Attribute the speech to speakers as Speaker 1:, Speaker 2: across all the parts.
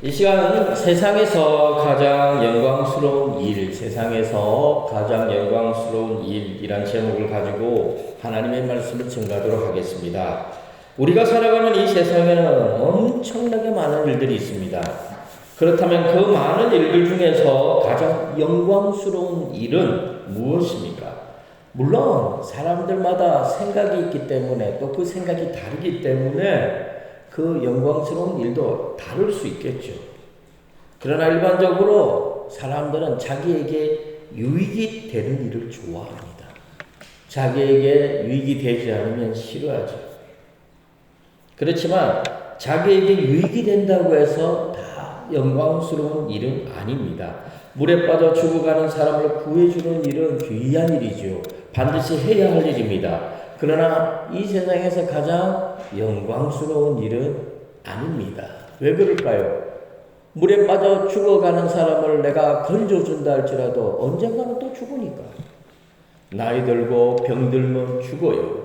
Speaker 1: 이 시간은 세상에서 가장 영광스러운 일, 세상에서 가장 영광스러운 일이란 제목을 가지고 하나님의 말씀을 증거하도록 하겠습니다. 우리가 살아가는 이 세상에는 엄청나게 많은 일들이 있습니다. 그렇다면 그 많은 일들 중에서 가장 영광스러운 일은 무엇입니까? 물론 사람들마다 생각이 있기 때문에 또 그 생각이 다르기 때문에 그 영광스러운 일도 다를 수 있겠죠. 그러나 일반적으로 사람들은 자기에게 유익이 되는 일을 좋아합니다. 자기에게 유익이 되지 않으면 싫어하죠. 그렇지만 자기에게 유익이 된다고 해서 다 영광스러운 일은 아닙니다. 물에 빠져 죽어가는 사람을 구해주는 일은 귀한 일이죠. 반드시 해야 할 일입니다. 그러나 이 세상에서 가장 영광스러운 일은 아닙니다. 왜 그럴까요? 물에 빠져 죽어가는 사람을 내가 건져준다 할지라도 언젠가는 또 죽으니까. 나이 들고 병들면 죽어요.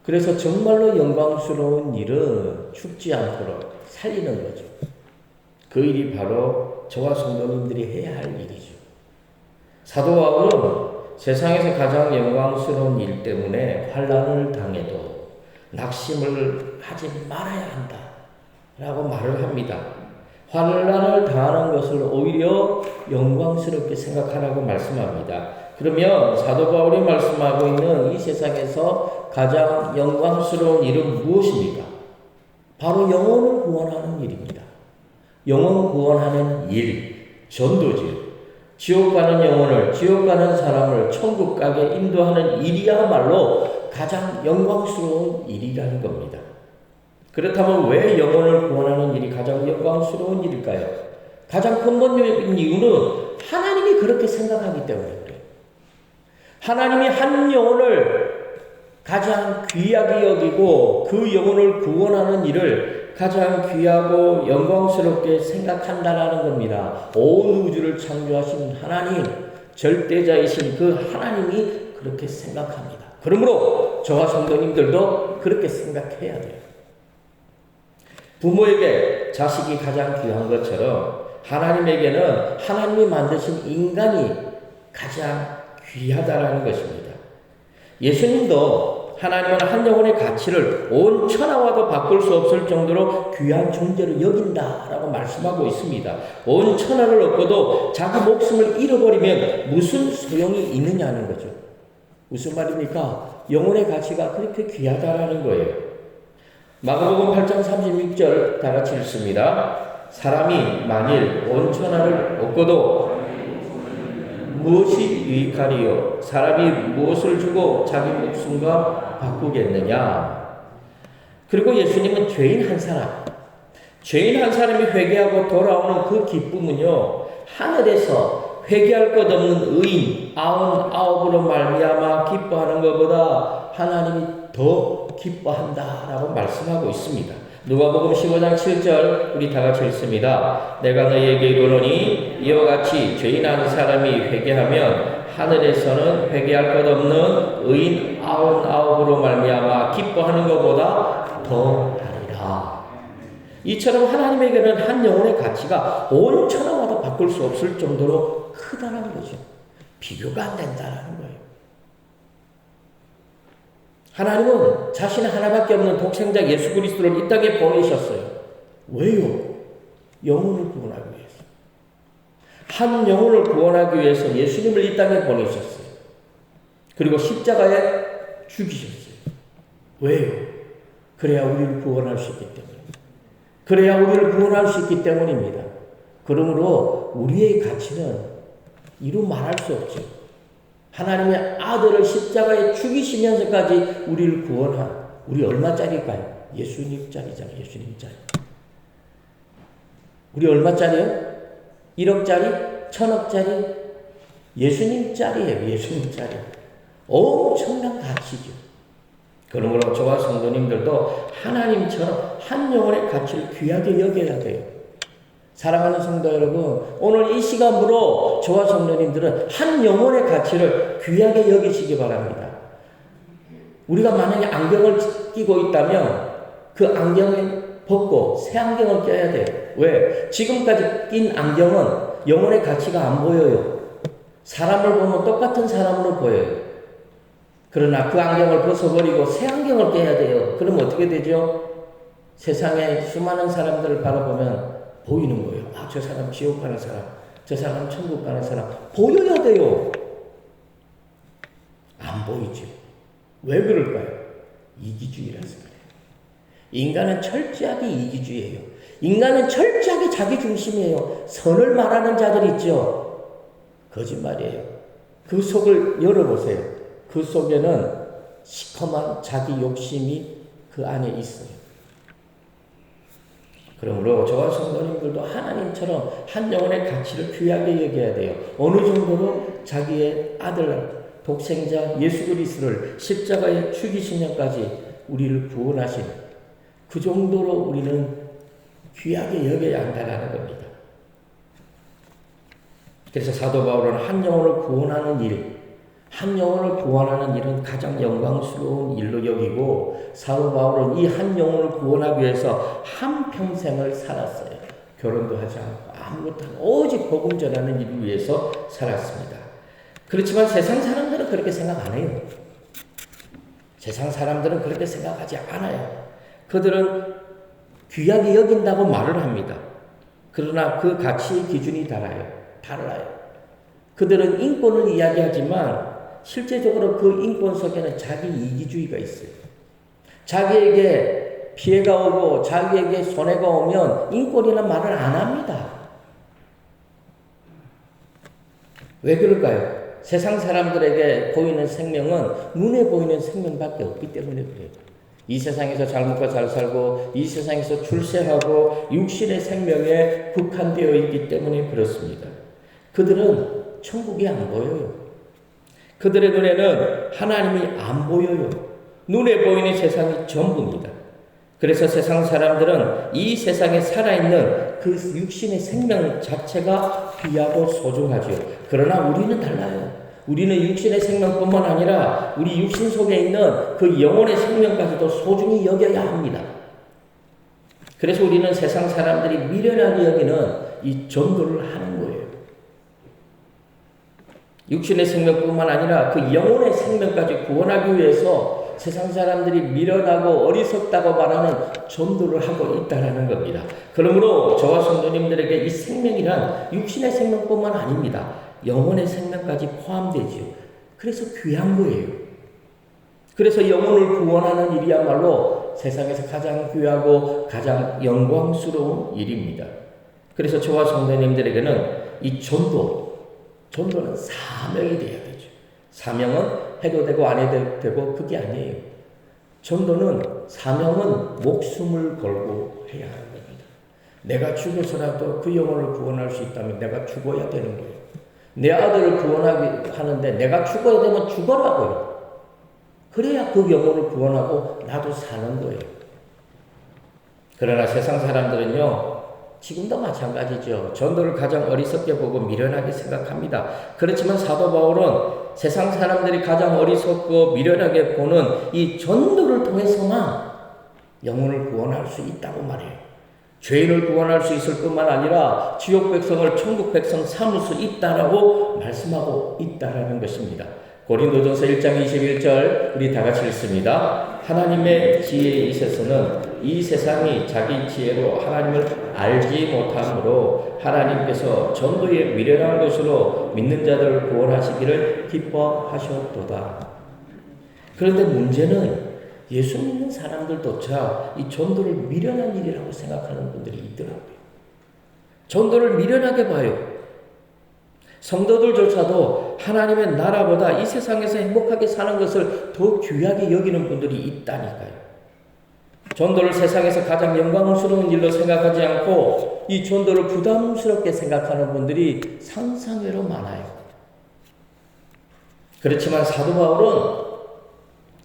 Speaker 1: 그래서 정말로 영광스러운 일은 죽지 않도록 살리는 거죠. 그 일이 바로 저와 성도님들이 해야 할 일이죠. 사도 바울은 세상에서 가장 영광스러운 일 때문에 환난을 당해도 낙심을 하지 말아야 한다 라고 말을 합니다. 환난을 당하는 것을 오히려 영광스럽게 생각하라고 말씀합니다. 그러면 사도 바울이 말씀하고 있는 이 세상에서 가장 영광스러운 일은 무엇입니까? 바로 영혼을 구원하는 일입니다. 영혼 구원하는 일, 전도지. 지옥 가는 영혼을, 지옥 가는 사람을 천국 가게 인도하는 일이야말로 가장 영광스러운 일이라는 겁니다. 그렇다면 왜 영혼을 구원하는 일이 가장 영광스러운 일일까요? 가장 근본적인 이유는 하나님이 그렇게 생각하기 때문에 그래요. 하나님이 한 영혼을 가장 귀하게 여기고 그 영혼을 구원하는 일을 가장 귀하고 영광스럽게 생각한다라는 겁니다. 온 우주를 창조하신 하나님, 절대자이신 그 하나님이 그렇게 생각합니다. 그러므로 저와 성도님들도 그렇게 생각해야 돼요. 부모에게 자식이 가장 귀한 것처럼 하나님에게는 하나님이 만드신 인간이 가장 귀하다라는 것입니다. 예수님도 하나님은 한 영혼의 가치를 온 천하와도 바꿀 수 없을 정도로 귀한 존재로 여긴다라고 말씀하고 있습니다. 온 천하를 얻고도 자기 목숨을 잃어버리면 무슨 소용이 있느냐는 거죠. 무슨 말입니까? 영혼의 가치가 그렇게 귀하다라는 거예요. 마가복음 8장 36절 다 같이 읽습니다. 사람이 만일 온 천하를 얻고도 무엇이 유익하리요? 사람이 무엇을 주고 자기 목숨과 바꾸겠느냐? 그리고 예수님은 죄인 한 사람이 회개하고 돌아오는 그 기쁨은요, 하늘에서 회개할 것 없는 의인 99으로 말미암아 기뻐하는 것보다 하나님이 더 기뻐한다라고 말씀하고 있습니다. 누가복음 15장 7절 우리 다 같이 읽습니다. 내가 너희에게 이르노니 이와 같이 죄인 한 사람이 회개하면 하늘에서는 회개할 것 없는 의인 99으로 말미암아 기뻐하는 것보다 더 하리라. 이처럼 하나님에게는 한 영혼의 가치가 온 천하마다 바꿀 수 없을 정도로 크다는 거죠. 비교가 안 된다는 거예요. 하나님은 자신 하나밖에 없는 독생자 예수 그리스도를 이 땅에 보내셨어요. 왜요? 영혼을 구원하기 위해서. 한 영혼을 구원하기 위해서 예수님을 이 땅에 보내셨어요. 그리고 십자가에 죽이셨어요. 왜요? 그래야 우리를 구원할 수 있기 때문에. 그래야 우리를 구원할 수 있기 때문입니다. 그러므로 우리의 가치는 이루 말할 수 없죠. 하나님의 아들을 십자가에 죽이시면서까지 우리를 구원한, 우리 얼마짜리일까요? 예수님짜리잖아요. 예수님짜리. 우리 얼마짜리요? 1억짜리? 1000억짜리? 예수님짜리예요. 예수님짜리. 엄청난 가치죠. 그러므로 저와 성도님들도 하나님처럼 한 영혼의 가치를 귀하게 여겨야 돼요. 사랑하는 성도 여러분, 오늘 이 시간으로 저와 성도님들은 한 영혼의 가치를 귀하게 여기시기 바랍니다. 우리가 만약에 안경을 끼고 있다면 그 안경의 벗고 새 안경을 껴야 돼요. 왜? 지금까지 낀 안경은 영혼의 가치가 안 보여요. 사람을 보면 똑같은 사람으로 보여요. 그러나 그 안경을 벗어버리고 새 안경을 껴야 돼요. 그럼 어떻게 되죠? 세상에 수많은 사람들을 바라보면 보이는 거예요. 아, 저 사람 지옥 가는 사람, 저 사람 천국 가는 사람. 보여야 돼요. 안 보이죠. 왜 그럴까요? 이기주의라서 그래요. 인간은 철저하게 이기주의예요. 인간은 철저하게 자기중심이에요. 선을 말하는 자들 있죠. 거짓말이에요. 그 속을 열어보세요. 그 속에는 시커먼 자기 욕심이 그 안에 있어요. 그러므로 저와 성도님들도 하나님처럼 한 영혼의 가치를 귀하게 여겨야 돼요. 어느 정도로 자기의 아들, 독생자 예수 그리스도를 십자가에 죽이신 년까지 우리를 구원하신 그 정도로 우리는 귀하게 여겨야 한다는 겁니다. 그래서 사도 바울은 한 영혼을 구원하는 일, 한 영혼을 구원하는 일은 가장 영광스러운 일로 여기고 사도 바울은 이 한 영혼을 구원하기 위해서 한평생을 살았어요. 결혼도 하지 않고 아무것도 안 하고 오직 복음 전하는 일을 위해서 살았습니다. 그렇지만 세상 사람들은 그렇게 생각 안 해요. 세상 사람들은 그렇게 생각하지 않아요. 그들은 귀하게 여긴다고 말을 합니다. 그러나 그 가치의 기준이 달라요. 그들은 인권을 이야기하지만 실제적으로 그 인권 속에는 자기 이기주의가 있어요. 자기에게 피해가 오고 자기에게 손해가 오면 인권이라는 말을 안 합니다. 왜 그럴까요? 세상 사람들에게 보이는 생명은 눈에 보이는 생명밖에 없기 때문에 그래요. 이 세상에서 잘 먹고 잘 살고 이 세상에서 출세하고 육신의 생명에 국한되어 있기 때문에 그렇습니다. 그들은 천국이 안 보여요. 그들의 눈에는 하나님이 안 보여요. 눈에 보이는 세상이 전부입니다. 그래서 세상 사람들은 이 세상에 살아있는 그 육신의 생명 자체가 귀하고 소중하죠. 그러나 우리는 달라요. 우리는 육신의 생명뿐만 아니라 우리 육신 속에 있는 그 영혼의 생명까지도 소중히 여겨야 합니다. 그래서 우리는 세상 사람들이 미련하게 여기는 이 전도를 하는 거예요. 육신의 생명뿐만 아니라 그 영혼의 생명까지 구원하기 위해서 세상 사람들이 미련하고 어리석다고 말하는 전도를 하고 있다는 겁니다. 그러므로 저와 성도님들에게 이 생명이란 육신의 생명뿐만 아닙니다. 영혼의 생명까지 포함되지요. 그래서 귀한 거예요. 그래서 영혼을 구원하는 일이야말로 세상에서 가장 귀하고 가장 영광스러운 일입니다. 그래서 저와 성도님들에게는 이 전도는 사명이 되어야 되죠. 사명은 해도 되고 안 해도 되고 그게 아니에요. 전도는 사명은 목숨을 걸고 해야 하는 겁니다. 내가 죽어서라도 그 영혼을 구원할 수 있다면 내가 죽어야 되는 거예요. 내 아들을 구원하기 하는데 내가 죽어야 되면 죽어라고요. 그래야 그 영혼을 구원하고 나도 사는 거예요. 그러나 세상 사람들은요, 지금도 마찬가지죠. 전도를 가장 어리석게 보고 미련하게 생각합니다. 그렇지만 사도 바울은 세상 사람들이 가장 어리석고 미련하게 보는 이 전도를 통해서만 영혼을 구원할 수 있다고 말해요. 죄인을 구원할 수 있을 뿐만 아니라 지옥 백성을 천국 백성 삼을 수 있다라고 말씀하고 있다라는 것입니다. 고린도전서 1장 21절 우리 다 같이 읽습니다. 하나님의 지혜에 있어서는 이 세상이 자기 지혜로 하나님을 알지 못함으로 하나님께서 전도에 미련한 것으로 믿는 자들을 구원하시기를 기뻐하셨도다. 그런데 문제는 예수 믿는 사람들조차 이 전도를 미련한 일이라고 생각하는 분들이 있더라고요. 전도를 미련하게 봐요. 성도들조차도 하나님의 나라보다 이 세상에서 행복하게 사는 것을 더 귀하게 여기는 분들이 있다니까요. 전도를 세상에서 가장 영광스러운 일로 생각하지 않고 이 전도를 부담스럽게 생각하는 분들이 상상외로 많아요. 그렇지만 사도 바울은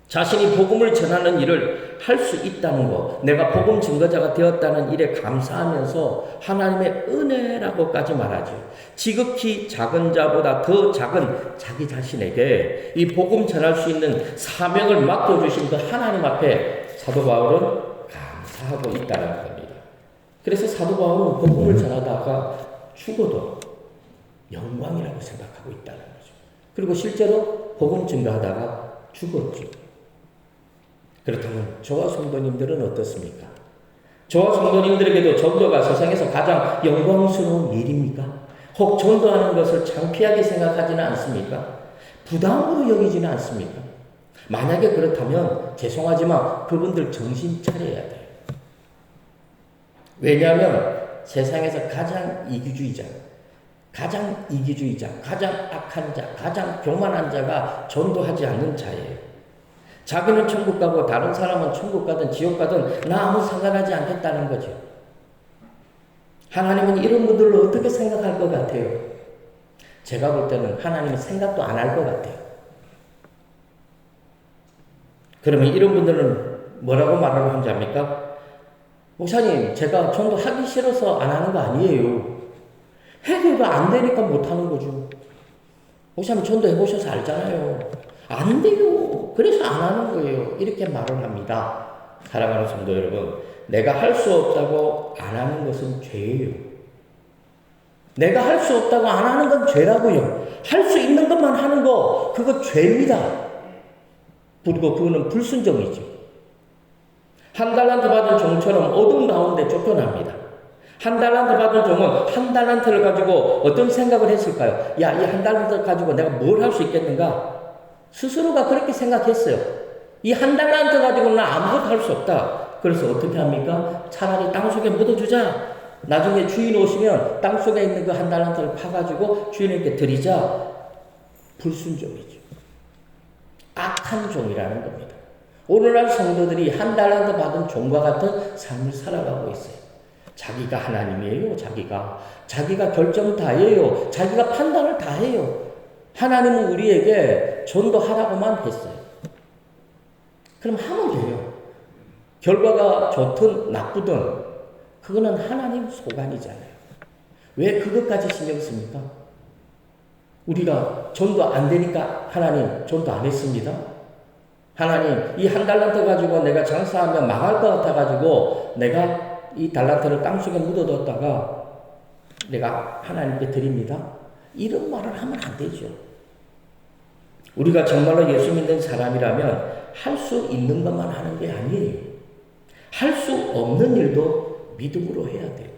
Speaker 1: 자신이 복음을 전하는 일을 할 수 있다는 것, 내가 복음 증거자가 되었다는 일에 감사하면서 하나님의 은혜라고까지 말하죠. 지극히 작은 자보다 더 작은 자기 자신에게 이 복음 전할 수 있는 사명을 맡겨주신 그 하나님 앞에 사도 바울은 감사하고 있다는 겁니다. 그래서 사도 바울은 복음을 전하다가 죽어도 영광이라고 생각하고 있다는 거죠. 그리고 실제로 복음 증거하다가 죽었죠. 그렇다면 저와 성도님들은 어떻습니까? 저와 성도님들에게도 전도가 세상에서 가장 영광스러운 일입니까? 혹 전도하는 것을 창피하게 생각하지는 않습니까? 부담으로 여기지는 않습니까? 만약에 그렇다면 죄송하지만 그분들 정신 차려야 돼요. 왜냐하면 세상에서 가장 이기주의자, 가장 악한 자, 가장 교만한 자가 전도하지 않는 자예요. 자기는 천국 가고 다른 사람은 천국 가든 지옥 가든 나 아무 상관하지 않겠다는 거죠. 하나님은 이런 분들을 어떻게 생각할 것 같아요? 제가 볼 때는 하나님은 생각도 안 할 것 같아요. 그러면 이런 분들은 뭐라고 말하면 하는지 압니까? 목사님, 제가 전도하기 싫어서 안 하는 거 아니에요. 해결도 안 되니까 못 하는 거죠. 목사님 전도 해보셔서 알잖아요. 안 돼요. 그래서 안 하는 거예요. 이렇게 말을 합니다. 사랑하는 성도 여러분, 내가 할 수 없다고 안 하는 것은 죄예요. 내가 할 수 없다고 안 하는 건 죄라고요. 할 수 있는 것만 하는 거, 그거 죄입니다. 그리고 그거는 불순종이죠. 한 달란트 받은 종처럼 어둠 가운데 쫓겨납니다. 한 달란트 받은 종은 한 달란트를 가지고 어떤 생각을 했을까요? 야, 이 한 달란트를 가지고 내가 뭘 할 수 있겠는가? 스스로가 그렇게 생각했어요. 이 한 달란트 가지고는 나 아무것도 할 수 없다. 그래서 어떻게 합니까? 차라리 땅속에 묻어주자. 나중에 주인 오시면 땅속에 있는 그 한 달란트를 파가지고 주인에게 드리자. 불순종이죠. 악한 종이라는 겁니다. 오늘날 성도들이 한 달란트 받은 종과 같은 삶을 살아가고 있어요. 자기가 하나님이에요. 자기가 결정 다 해요. 자기가 판단을 다 해요. 하나님은 우리에게 전도하라고만 했어요. 그럼 하면 돼요. 결과가 좋든 나쁘든 그거는 하나님 소관이잖아요. 왜 그것까지 신경 씁니까? 우리가 전도 안 되니까 하나님 전도 안 했습니다. 하나님 이 한 달란트 가지고 내가 장사하면 망할 것 같아가지고 내가 이 달란트를 땅속에 묻어뒀다가 내가 하나님께 드립니다. 이런 말을 하면 안 되죠. 우리가 정말로 예수 믿는 사람이라면 할 수 있는 것만 하는 게 아니에요. 할 수 없는 일도 믿음으로 해야 돼요.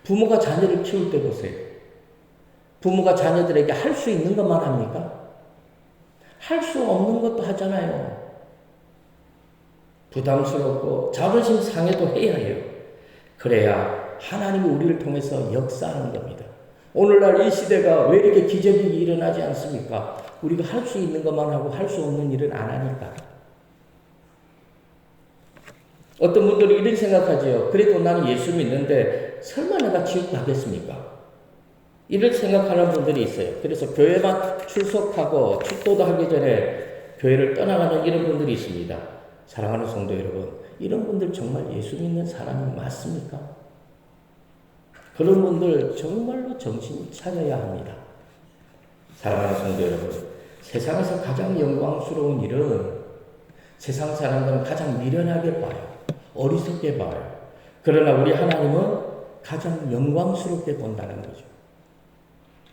Speaker 1: 부모가 자녀를 키울 때 보세요. 부모가 자녀들에게 할 수 있는 것만 합니까? 할 수 없는 것도 하잖아요. 부담스럽고 자존심 상해도 해야 해요. 그래야 하나님이 우리를 통해서 역사하는 겁니다. 오늘날 이 시대가 왜 이렇게 기적이 일어나지 않습니까? 우리가 할 수 있는 것만 하고 할 수 없는 일은 안 하니까. 어떤 분들이 이런 생각하죠. 그래도 나는 예수 믿는데 설마 내가 지옥 가겠습니까? 이렇게 생각하는 분들이 있어요. 그래서 교회만 출석하고 축도도 하기 전에 교회를 떠나가는 이런 분들이 있습니다. 사랑하는 성도 여러분, 이런 분들 정말 예수 믿는 사람이 맞습니까? 그런 분들 정말로 정신 차려야 합니다. 사랑하는 성도 여러분, 세상에서 가장 영광스러운 일은 세상 사람들은 가장 미련하게 봐요. 어리석게 봐요. 그러나 우리 하나님은 가장 영광스럽게 본다는 거죠.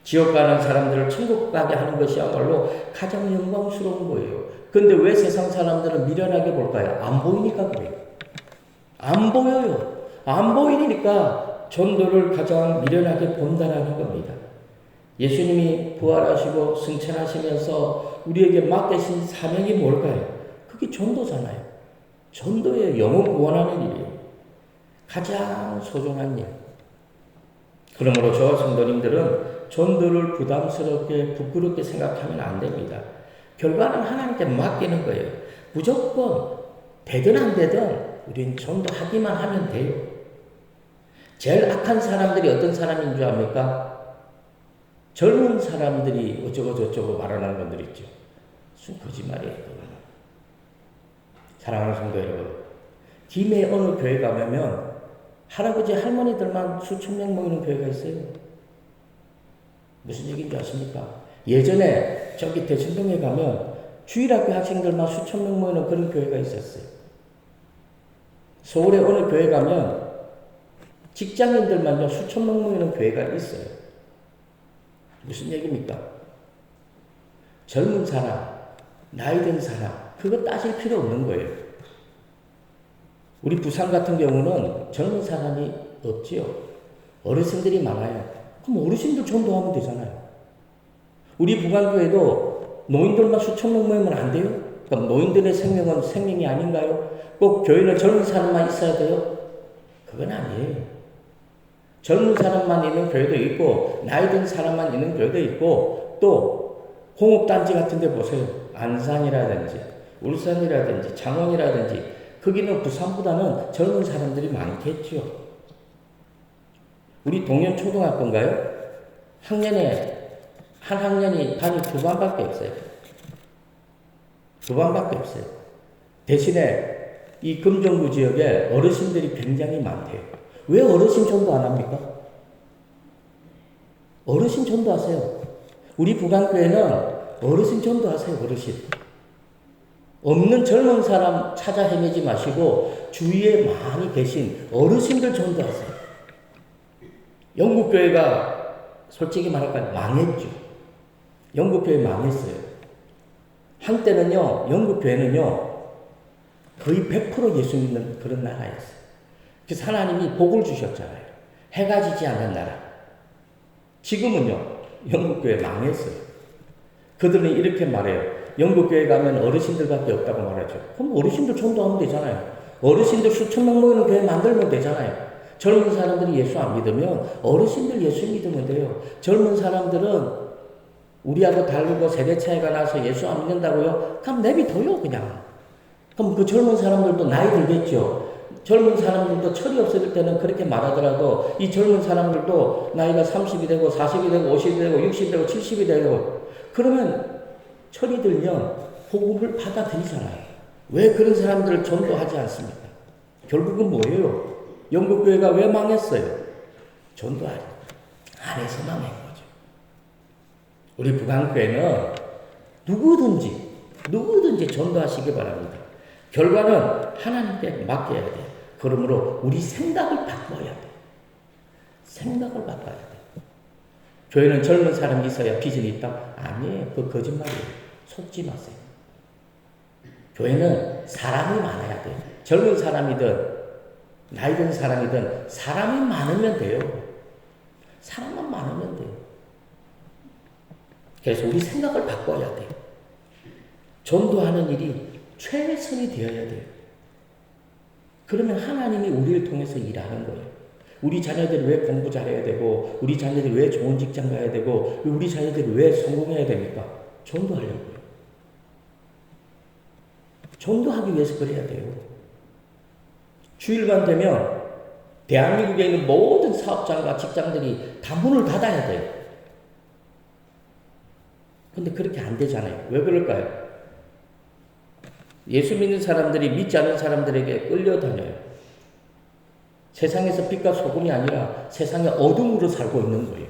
Speaker 1: 지옥 가는 사람들을 천국 가게 하는 것이야말로 가장 영광스러운 거예요. 근데 왜 세상 사람들은 미련하게 볼까요? 안 보이니까 그래요. 안 보여요. 안 보이니까 전도를 가장 미련하게 본다라는 겁니다. 예수님이 부활하시고 승천하시면서 우리에게 맡기신 사명이 뭘까요? 그게 전도잖아요. 전도의 영혼 구원하는 일이에요. 가장 소중한 일. 그러므로 저와 성도님들은 전도를 부담스럽게 부끄럽게 생각하면 안 됩니다. 결과는 하나님께 맡기는 거예요. 무조건 되든 안 되든 우리는 전도하기만 하면 돼요. 제일 악한 사람들이 어떤 사람인 줄 압니까? 젊은 사람들이 어쩌고 저쩌고 말하는 분들 있죠. 무슨 거짓말이에요. 사랑하는 성도 여러분, 김해 어느 교회 가면 할아버지 할머니들만 수천 명 모이는 교회가 있어요. 무슨 얘기인지 아십니까? 예전에 저기 대천동에 가면 주일학교 학생들만 수천 명 모이는 그런 교회가 있었어요. 서울에 어느 교회 가면 직장인들만요, 수천 명 모이는 교회가 있어요. 무슨 얘기입니까? 젊은 사람, 나이 든 사람, 그거 따질 필요 없는 거예요. 우리 부산 같은 경우는 젊은 사람이 없지요. 어르신들이 많아요. 그럼 어르신들 전도하면 되잖아요. 우리 부간교회도 노인들만 수천 명 모이면 안 돼요? 그럼 노인들의 생명은 생명이 아닌가요? 꼭 교회는 젊은 사람만 있어야 돼요? 그건 아니에요. 젊은 사람만 있는 교회도 있고 나이 든 사람만 있는 교회도 있고 또 홍업단지 같은 데 보세요. 안산이라든지 울산이라든지 창원이라든지 거기는 부산보다는 젊은 사람들이 많겠죠. 우리 동현 초등학교인가요? 한 학년이 반이 2반밖에 없어요. 2반밖에 없어요. 대신에 이 금정구 지역에 어르신들이 굉장히 많대요. 왜 어르신 전도 안 합니까? 어르신 전도하세요. 우리 부간교회는 어르신 전도하세요. 어르신. 없는 젊은 사람 찾아 헤매지 마시고 주위에 많이 계신 어르신들 전도하세요. 영국교회가 솔직히 말할까요? 망했죠. 영국교회 망했어요. 한때는요, 영국교회는요, 거의 100% 예수 믿는 그런 나라였어요. 그래서 하나님이 복을 주셨잖아요. 해가 지지 않는 나라. 지금은요, 영국교회 망했어요. 그들은 이렇게 말해요. 영국교회 가면 어르신들밖에 없다고 말하죠. 그럼 어르신들 전도하면 되잖아요. 어르신들 수천 명 모이는 교회 만들면 되잖아요. 젊은 사람들이 예수 안 믿으면 어르신들 예수 믿으면 돼요. 젊은 사람들은 우리하고 다르고 세대 차이가 나서 예수 안 믿는다고요? 그럼 내비둬요 그냥. 그럼 그 젊은 사람들도 나이 들겠죠. 젊은 사람들도 철이 없을 때는 그렇게 말하더라도 이 젊은 사람들도 나이가 30이 되고 40이 되고 50이 되고 60이 되고 70이 되고 그러면 철이 들면 복음을 받아들이잖아요. 왜 그런 사람들을 전도하지 않습니까? 결국은 뭐예요? 영국교회가 왜 망했어요? 전도하지 안에서 망한 거죠. 우리 부간교회는 누구든지 전도하시기 바랍니다. 결과는 하나님께 맡겨야 돼요. 그러므로 우리 생각을 바꿔야 돼요. 생각을 바꿔야 돼요. 교회는 젊은 사람이 있어야 비전이 있다? 아니에요. 그거 거짓말이에요. 속지 마세요. 교회는 사람이 많아야 돼요. 젊은 사람이든 나이 든 사람이든 사람이 많으면 돼요. 사람만 많으면 돼요. 그래서 우리 생각을 바꿔야 돼요. 전도하는 일이 최선이 되어야 돼요. 그러면 하나님이 우리를 통해서 일하는 거예요. 우리 자녀들이 왜 공부 잘해야 되고 우리 자녀들이 왜 좋은 직장 가야 되고 우리 자녀들이 왜 성공해야 됩니까? 전도하려고요. 전도하기 위해서 그래야 돼요. 주일반 되면 대한민국에 있는 모든 사업장과 직장들이 다 문을 닫아야 돼요. 근데 그렇게 안 되잖아요. 왜 그럴까요? 예수 믿는 사람들이 믿지 않는 사람들에게 끌려다녀요. 세상에서 빛과 소금이 아니라 세상의 어둠으로 살고 있는 거예요.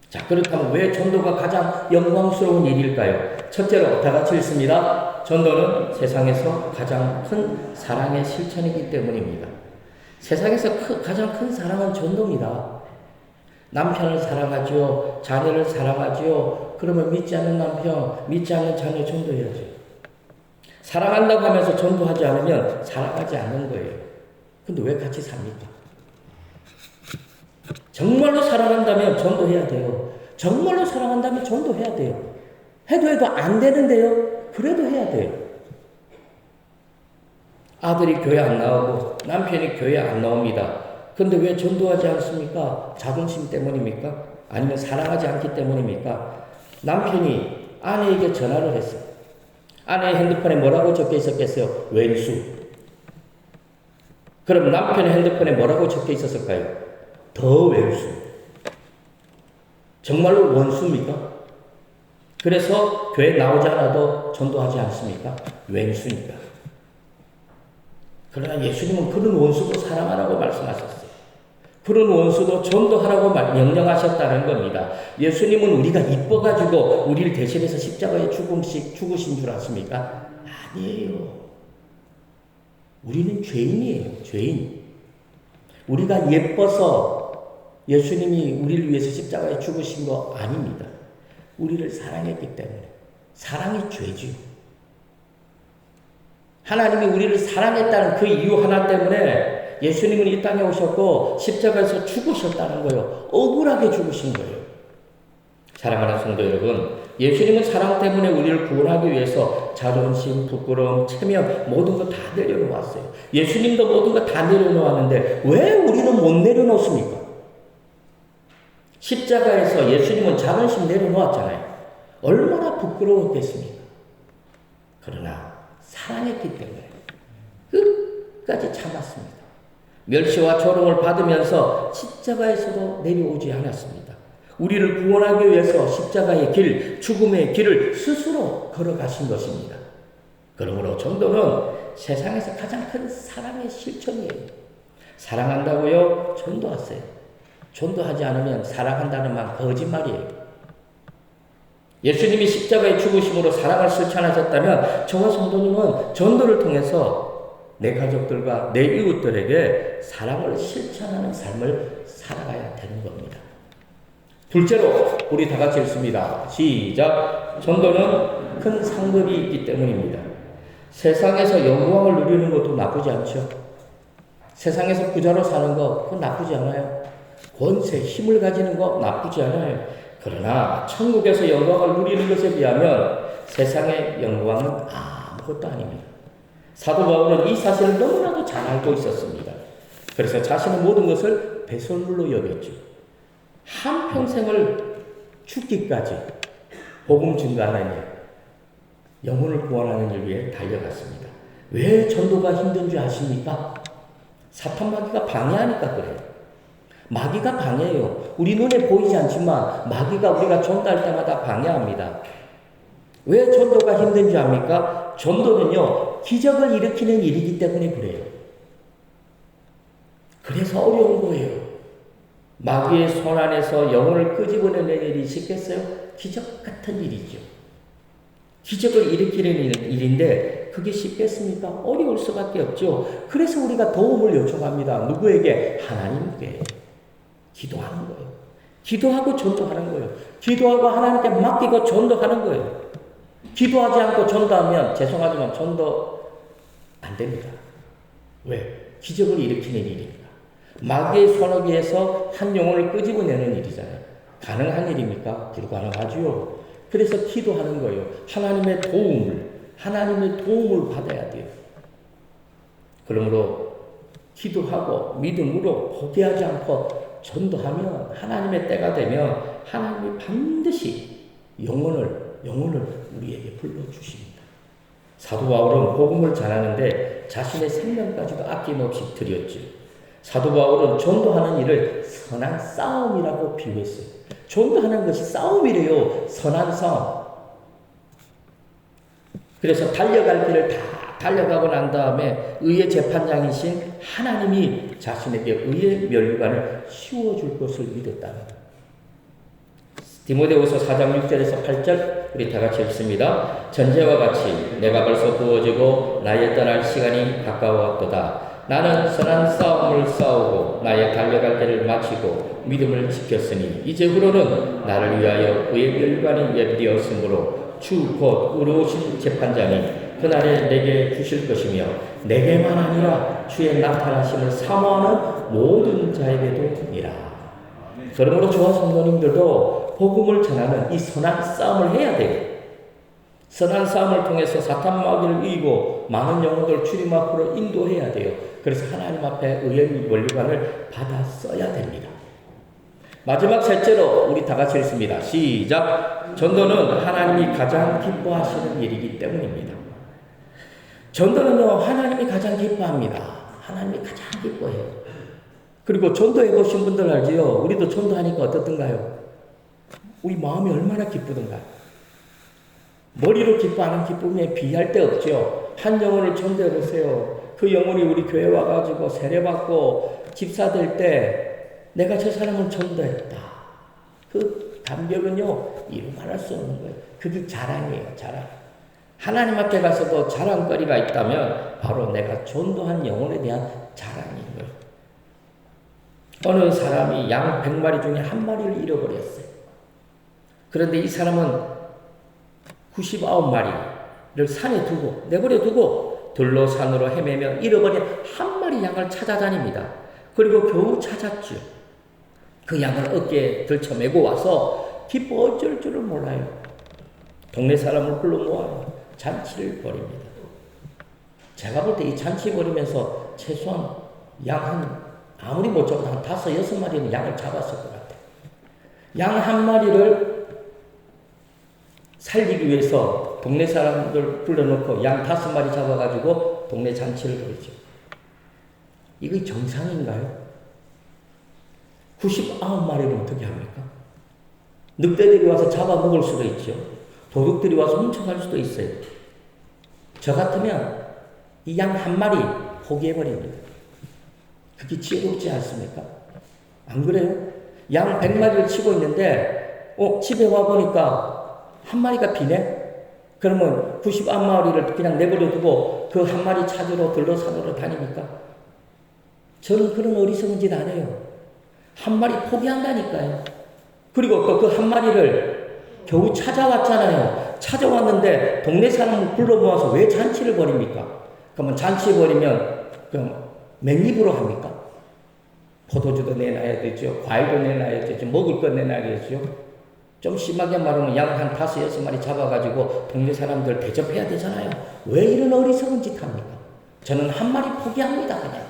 Speaker 1: 자, 그렇다면 왜 전도가 가장 영광스러운 일일까요? 첫째로 다 같이 읽습니다. 전도는 세상에서 가장 큰 사랑의 실천이기 때문입니다. 세상에서 가장 큰 사랑은 전도입니다. 남편을 사랑하지요. 자녀를 사랑하지요. 그러면 믿지 않는 남편, 믿지 않는 자녀 전도해야죠. 사랑한다고 하면서 전도하지 않으면 사랑하지 않는 거예요. 근데 왜 같이 삽니까? 정말로 사랑한다면 전도해야 돼요. 정말로 사랑한다면 전도해야 돼요. 해도 안 되는데요. 그래도 해야 돼요. 아들이 교회 안 나오고 남편이 교회 안 나옵니다. 근데 왜 전도하지 않습니까? 자존심 때문입니까? 아니면 사랑하지 않기 때문입니까? 남편이 아내에게 전화를 했어요. 아내의 핸드폰에 뭐라고 적혀 있었겠어요? 왼수. 그럼 남편의 핸드폰에 뭐라고 적혀 있었을까요? 더 왼수. 정말로 원수입니까? 그래서 교회 나오지 않아도 전도하지 않습니까? 왼수니까. 그러나 예수님은 그런 원수도 사랑하라고 말씀하셨어요. 그런 원수도 전도하라고 명령하셨다는 겁니다. 예수님은 우리가 이뻐가지고 우리를 대신해서 십자가에 죽으신 줄 아십니까? 아니에요. 우리는 죄인이에요. 죄인. 우리가 예뻐서 예수님이 우리를 위해서 십자가에 죽으신 거 아닙니다. 우리를 사랑했기 때문에. 사랑이 죄지요. 하나님이 우리를 사랑했다는 그 이유 하나 때문에 예수님은 이 땅에 오셨고 십자가에서 죽으셨다는 거예요. 억울하게 죽으신 거예요. 사랑하는 성도 여러분, 예수님은 사랑 때문에 우리를 구원하기 위해서 자존심, 부끄러움, 체면 모든 거 다 내려놓았어요. 예수님도 모든 거 다 내려놓았는데 왜 우리는 못 내려놓습니까? 십자가에서 예수님은 자존심 내려놓았잖아요. 얼마나 부끄러웠겠습니까? 그러나 사랑했기 때문에 끝까지 참았습니다. 멸시와 조롱을 받으면서 십자가에서도 내려오지 않았습니다. 우리를 구원하기 위해서 십자가의 길, 죽음의 길을 스스로 걸어가신 것입니다. 그러므로 전도는 세상에서 가장 큰 사랑의 실천이에요. 사랑한다고요? 전도하세요. 전도하지 않으면 사랑한다는 말 거짓말이에요. 예수님이 십자가의 죽으심으로 사랑을 실천하셨다면 저와 성도님은 전도를 통해서 내 가족들과 내 이웃들에게 사랑을 실천하는 삶을 살아가야 되는 겁니다. 둘째로 우리 다 같이 읽습니다. 시작. 전도는 큰 상급이 있기 때문입니다. 세상에서 영광을 누리는 것도 나쁘지 않죠. 세상에서 부자로 사는 거 그건 나쁘지 않아요. 권세, 힘을 가지는 거 나쁘지 않아요. 그러나 천국에서 영광을 누리는 것에 비하면 세상의 영광은 아무것도 아닙니다. 사도 바울은 이 사실을 너무나도 잘 알고 있었습니다. 그래서 자신의 모든 것을 배설물로 여겼죠. 한평생을 죽기까지 복음 증거하는 영혼을 구원하는 일 위해 달려갔습니다. 왜 전도가 힘든 줄 아십니까? 사탄 마귀가 방해하니까 그래요. 마귀가 방해해요. 우리 눈에 보이지 않지만 마귀가 우리가 전도할 때마다 방해합니다. 왜 전도가 힘든 줄 압니까? 전도는요, 기적을 일으키는 일이기 때문에 그래요. 그래서 어려운 거예요. 마귀의 손 안에서 영혼을 끄집어내는 일이 쉽겠어요? 기적 같은 일이죠. 기적을 일으키는 일인데 그게 쉽겠습니까? 어려울 수밖에 없죠. 그래서 우리가 도움을 요청합니다. 누구에게? 하나님께. 기도하는 거예요. 기도하고 전도하는 거예요. 기도하고 하나님께 맡기고 전도하는 거예요. 기도하지 않고 전도하면 죄송하지만 전도 안 됩니다. 왜? 기적을 일으키는 일이니까. 마귀의 손아귀에서 한 영혼을 끄집어내는 일이잖아요. 가능한 일입니까? 불가능하지요. 그래서 기도하는 거예요. 하나님의 도움을 받아야 돼요. 그러므로 기도하고 믿음으로 포기하지 않고 전도하면 하나님의 때가 되면 하나님이 반드시 영혼을 우리에게 불러주십니다. 사도 바울은 복음을 전하는데 자신의 생명까지도 아낌없이 드렸죠. 사도 바울은 전도하는 일을 선한 싸움이라고 비유했어요. 전도하는 것이 싸움이래요. 선한 싸움. 그래서 달려갈 길을 다 달려가고 난 다음에 의의 재판장이신 하나님이 자신에게 의의 면류관을 씌워줄 것을 믿었답니다. 디모데후서 4장 6절에서 8절 우리 다 같이 읽습니다. 전제와 같이 내가 벌써 부어지고 나의 떠날 시간이 가까웠도다. 나는 선한 싸움을 싸우고 나의 달려갈 길을 마치고 믿음을 지켰으니 이제후로는 나를 위하여 의의 면류관이 예비되었으므로 주 곧 의로우신 재판장이 그날에 내게 주실 것이며 내게만 아니라 주의 나타나심을 사모하는 모든 자에게도 이라. 그러므로 저와 성도님들도 복음을 전하는 이 선한 싸움을 해야 돼요. 선한 싸움을 통해서 사탄 마귀를 이기고 많은 영혼들 주님 앞으로 인도해야 돼요. 그래서 하나님 앞에 의의 면류관을 받아 써야 됩니다. 마지막 셋째로 우리 다 같이 읽습니다. 시작. 전도는 하나님이 가장 기뻐하시는 일이기 때문입니다. 전도는요, 하나님이 가장 기뻐합니다. 하나님이 가장 기뻐해요. 그리고 전도해 보신 분들 알지요? 우리도 전도하니까 어떻던가요? 우리 마음이 얼마나 기쁘던가요? 머리로 기뻐하는 기쁨에 비할 데 없죠. 한 영혼을 전도해 보세요. 그 영혼이 우리 교회 와가지고 세례받고 집사될 때 내가 저 사람을 전도했다. 그 감격은요, 이루 말할 수 없는 거예요. 그게 자랑이에요, 자랑. 하나님 앞에 가서도 자랑거리가 있다면 바로 내가 전도한 영혼에 대한 자랑인 거예요. 어느 사람이 양 100마리 중에 한 마리를 잃어버렸어요. 그런데 이 사람은 99마리를 산에 두고 내버려 두고 들로 산으로 헤매며 잃어버린 한 마리 양을 찾아다닙니다. 그리고 겨우 찾았죠. 그 양을 어깨에 들쳐매고 와서 기뻐 어쩔 줄을 몰라요. 동네 사람을 불러 모아요. 잔치를 벌입니다. 제가 볼 때 이 잔치 벌이면서 최소한 양 아무리 못 잡아도 한 5, 6마리는 양을 잡았을 것 같아요. 양 한 마리를 살리기 위해서 동네 사람들 불러놓고 양 5마리 잡아가지고 동네 잔치를 벌이죠. 이게 정상인가요? 99마리를 어떻게 합니까? 늑대들이 와서 잡아먹을 수도 있죠. 도둑들이 와서 훔쳐갈 수도 있어요. 저 같으면 이 양 한 마리 포기해버립니다. 그게 지혜롭지 않습니까? 안 그래요? 양 100마리를 치고 있는데 집에 와보니까 한 마리가 비네? 그러면 99마리를 그냥 내버려 두고 그 한 마리 찾으러 들러 산으로 다닙니까? 저는 그런 어리석은 짓 안 해요. 한 마리 포기한다니까요. 그리고 또 그 한 마리를 겨우 찾아왔잖아요. 찾아왔는데 동네 사람을 불러 모아서 왜 잔치를 벌입니까? 그러면 잔치 벌이면 그럼 맨입으로 합니까? 포도주도 내놔야 되죠. 과일도 내놔야 되죠. 먹을 거 내놔야겠죠. 좀 심하게 말하면 양 한 5, 6마리 잡아가지고 동네 사람들 대접해야 되잖아요. 왜 이런 어리석은 짓 합니까? 저는 한 마리 포기합니다, 그냥.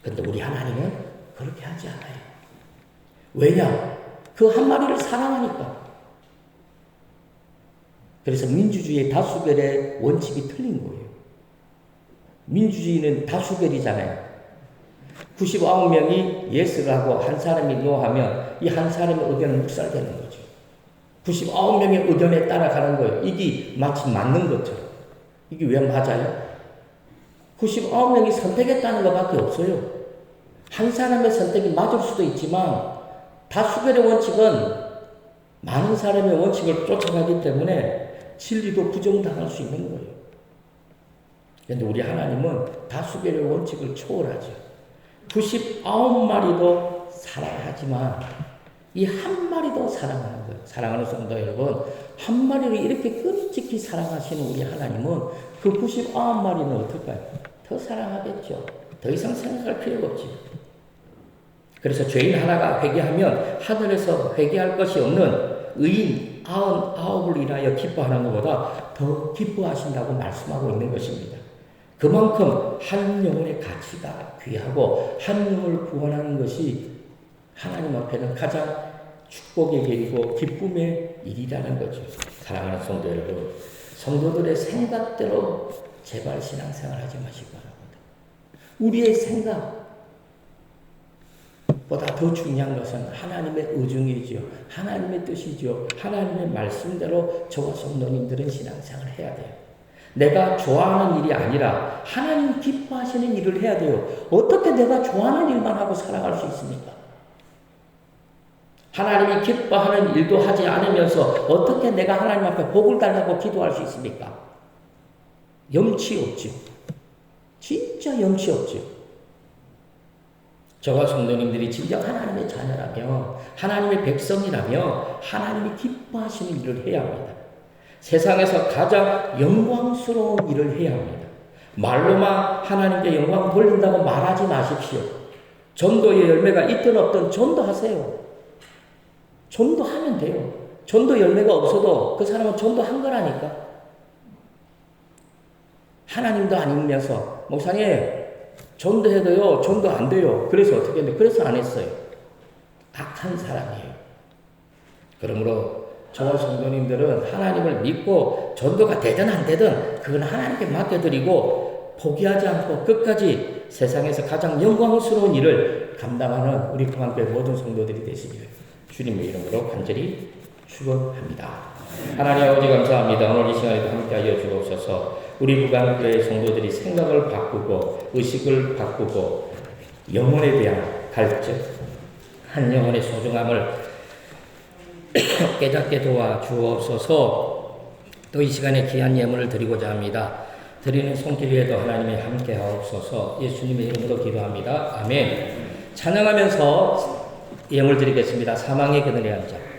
Speaker 1: 근데 우리 하나님은 그렇게 하지 않아요. 왜냐? 그 한 마리를 사랑하니까. 그래서 민주주의의 다수결의 원칙이 틀린 거예요. 민주주의는 다수결이잖아요. 99명이 예스를 하고 한 사람이 노하면 이 한 사람의 의견은 묵살되는 거죠. 99명의 의견에 따라가는 거예요. 이게 마치 맞는 것처럼. 이게 왜 맞아요? 99명이 선택했다는 것밖에 없어요. 한 사람의 선택이 맞을 수도 있지만 다수결의 원칙은 많은 사람의 원칙을 쫓아가기 때문에 진리도 부정당할 수 있는 거예요. 그런데 우리 하나님은 다수결의 원칙을 초월하죠. 99마리도 사랑하지만 이 한 마리도 사랑하는 거예요. 사랑하는 성도 여러분, 한 마리를 이렇게 끈질기 사랑하시는 우리 하나님은 그 99마리는 어떨까요? 더 사랑하겠죠. 더 이상 생각할 필요가 없지. 그래서 죄인 하나가 회개하면 하늘에서 회개할 것이 없는 의인 99을 인하여 기뻐하는 것보다 더 기뻐하신다고 말씀하고 있는 것입니다. 그만큼 한 영혼의 가치가 귀하고 한 영혼을 구원하는 것이 하나님 앞에는 가장 축복의 길이고 기쁨의 일이라는 거죠. 사랑하는 성도 여러분, 성도들의 생각대로 제발 신앙생활 하지 마시기 바랍니다. 우리의 생각보다 더 중요한 것은 하나님의 의중이죠. 하나님의 뜻이죠. 하나님의 말씀대로 저와 성도님들은 신앙생활을 해야 돼요. 내가 좋아하는 일이 아니라 하나님 기뻐하시는 일을 해야 돼요. 어떻게 내가 좋아하는 일만 하고 살아갈 수 있습니까? 하나님이 기뻐하는 일도 하지 않으면서 어떻게 내가 하나님 앞에 복을 달라고 기도할 수 있습니까? 염치 없죠. 진짜 염치 없죠. 저와 성도님들이 진정 하나님의 자녀라며 하나님의 백성이라며 하나님이 기뻐하시는 일을 해야 합니다. 세상에서 가장 영광스러운 일을 해야 합니다. 말로만 하나님께 영광 돌린다고 말하지 마십시오. 전도의 열매가 있든 없든 전도하세요. 전도하면 돼요. 전도 열매가 없어도 그 사람은 전도한 거라니까. 하나님도 아니면서 목사님 전도해도요 전도 안 돼요. 그래서 어떻게 했는데 그래서 안 했어요. 악한 사람이에요. 그러므로 저와 성도님들은 하나님을 믿고 전도가 되든 안 되든 그건 하나님께 맡겨드리고 포기하지 않고 끝까지 세상에서 가장 영광스러운 일을 감당하는 우리 평안교회 모든 성도들이 되시기를 주님의 이름으로 간절히 축원합니다. 하나님 아버지 감사합니다. 오늘 이 시간에도 함께하여 주옵소서. 우리 평안교회 성도들이 생각을 바꾸고 의식을 바꾸고 영혼에 대한 갈증, 한 영혼의 소중함을 깨닫게 도와 주옵소서. 또 이 시간에 귀한 예물을 드리고자 합니다. 드리는 손길 위에도 하나님이 함께 하옵소서. 예수님의 이름으로 기도합니다. 아멘.
Speaker 2: 찬양하면서 예물 드리겠습니다. 사망의 그늘에 앉아.